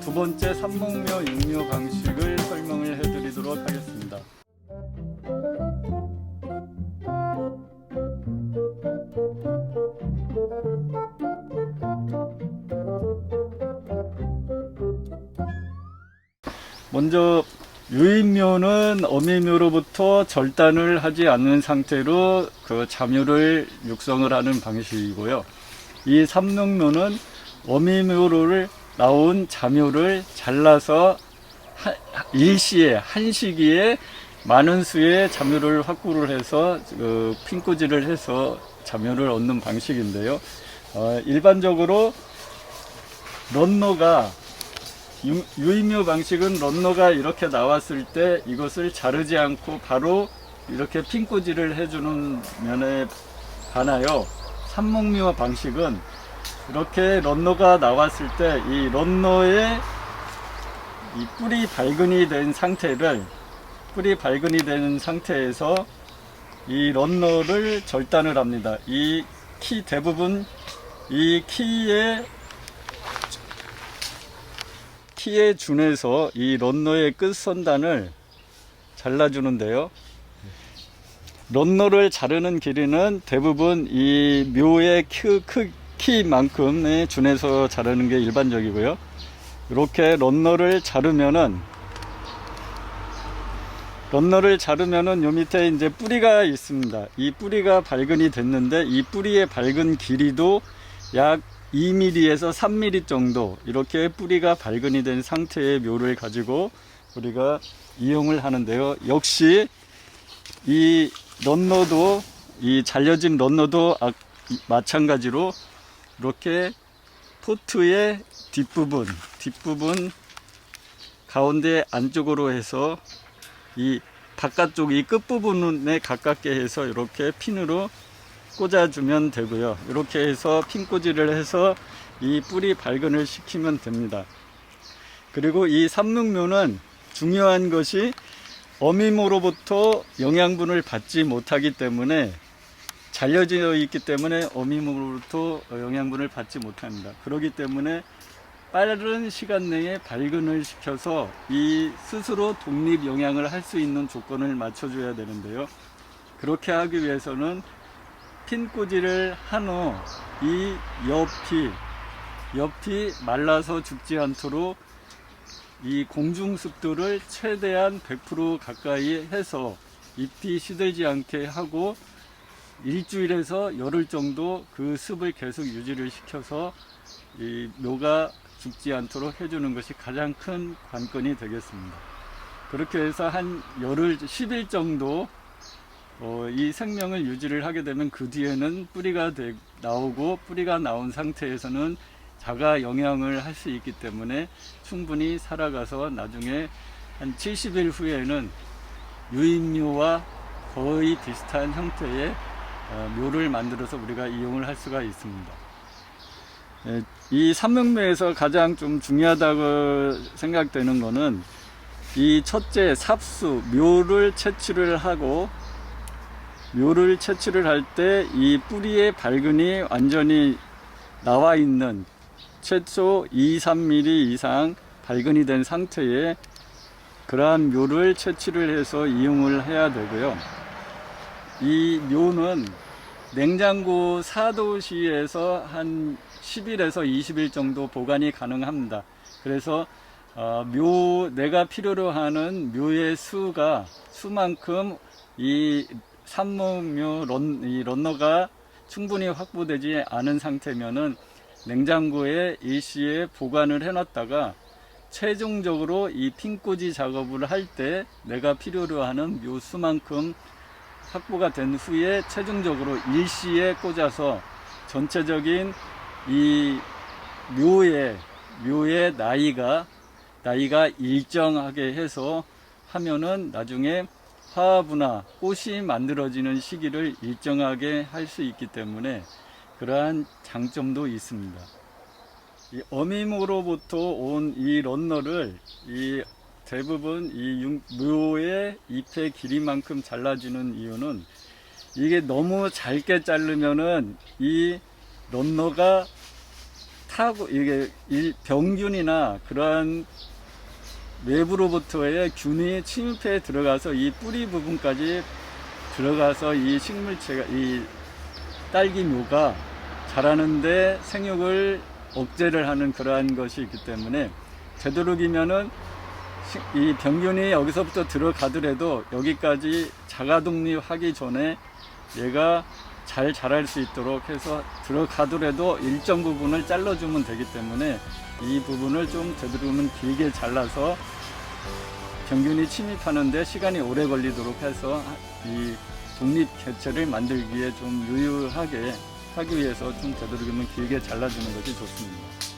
두 번째 삼목묘 육묘 방식을 설명을 해드리도록 하겠습니다. 먼저 유인묘는 어미묘로부터 절단을 하지 않는 상태로 그 자묘를 육성을 하는 방식이고요. 이 삼목묘는 어미묘를 나온 자묘를 잘라서 일시에 한 시기에 많은 수의 자묘를 확보를 해서 핀꽂이를 해서 자묘를 얻는 방식인데요. 일반적으로 런너가 유인묘 방식은 런너가 이렇게 나왔을 때 이것을 자르지 않고 바로 이렇게 핀꽂이를 해주는 면에 반하여 삼목묘 방식은 이렇게 런너가 나왔을 때 이 런너의 이 뿌리 발근이 된 상태에서 이 런너를 절단을 합니다. 이 키 대부분 이 키에 준해서 이 런너의 끝선단을 잘라주는데요. 런너를 자르는 길이는 대부분 이 묘의 키만큼에 준해서 자르는 게 일반적이고요. 이렇게 런너를 자르면은 요 밑에 이제 뿌리가 있습니다. 이 뿌리가 발근이 됐는데 이 뿌리의 발근 길이도 약 2mm에서 3mm 정도 이렇게 뿌리가 발근이 된 상태의 묘를 가지고 우리가 이용을 하는데요. 역시 이 런너도 이 잘려진 런너도 마찬가지로 이렇게 포트의 뒷부분 가운데 안쪽으로 해서 이 바깥쪽 이 끝부분에 가깝게 해서 이렇게 핀으로 꽂아주면 되고요. 이렇게 해서 핀꽂이를 해서 이 뿌리 발근을 시키면 됩니다. 그리고 이 삼목묘는 중요한 것이 어미모로부터 영양분을 받지 못하기 때문에 잘려져 있기 때문에 어미모로부터 영양분을 받지 못합니다. 그렇기 때문에 빠른 시간 내에 발근을 시켜서 이 스스로 독립 영양을 할 수 있는 조건을 맞춰줘야 되는데요. 그렇게 하기 위해서는 핀꽂이를 한 후 이 옆이 말라서 죽지 않도록 이 공중습도를 최대한 100% 가까이 해서 잎이 시들지 않게 하고 일주일에서 열흘 정도 그 습을 계속 유지를 시켜서 이 묘가 죽지 않도록 해주는 것이 가장 큰 관건이 되겠습니다. 그렇게 해서 한 열흘 10일 정도 이 생명을 유지를 하게 되면 그 뒤에는 뿌리가 나오고 뿌리가 나온 상태에서는 자가 영양을 할 수 있기 때문에 충분히 살아가서 나중에 한 70일 후에는 유인묘와 거의 비슷한 형태의 묘를 만들어서 우리가 이용을 할 수가 있습니다. 이 삼목묘에서 가장 좀 중요하다고 생각되는 것은 이 첫째 삽수 묘를 채취를 할 때 이 뿌리의 발근이 완전히 나와 있는 최소 2-3mm 이상 발근이 된 상태에 그러한 묘를 채취를 해서 이용을 해야 되고요. 이 묘는 냉장고 4도시에서 한 10일에서 20일 정도 보관이 가능합니다. 그래서 내가 필요로 하는 묘의 수만큼 이 삼목묘 이 런너가 충분히 확보되지 않은 상태면은 냉장고에 일시에 보관을 해놨다가 최종적으로 이 핀꽂이 작업을 할 때 내가 필요로 하는 묘 수만큼 확보가 된 후에 최종적으로 일시에 꽂아서 전체적인 이 묘의 나이가 일정하게 해서 하면은 나중에 화합이나 꽃이 만들어지는 시기를 일정하게 할 수 있기 때문에 그러한 장점도 있습니다. 이 어미모로부터 온 이 런너를 대부분 이 묘의 잎의 길이만큼 잘라주는 이유는 이게 너무 짧게 자르면은 이 런너가 사고, 이게 병균이나 그러한 외부로부터의 균이 침입해 들어가서 이 뿌리 부분까지 들어가서 이 식물체가, 이 딸기묘가 자라는데 생육을 억제를 하는 그러한 것이 있기 때문에, 되도록이면은 이 병균이 여기서부터 들어가더라도 여기까지 자가 독립하기 전에 얘가 잘 자랄 수 있도록 해서 들어가더라도 일정 부분을 잘라주면 되기 때문에 이 부분을 좀 되도록이면 길게 잘라서 병균이 침입하는데 시간이 오래 걸리도록 해서 이 독립 개체를 만들기에 좀 유효하게 하기 위해서 좀 되도록이면 길게 잘라주는 것이 좋습니다.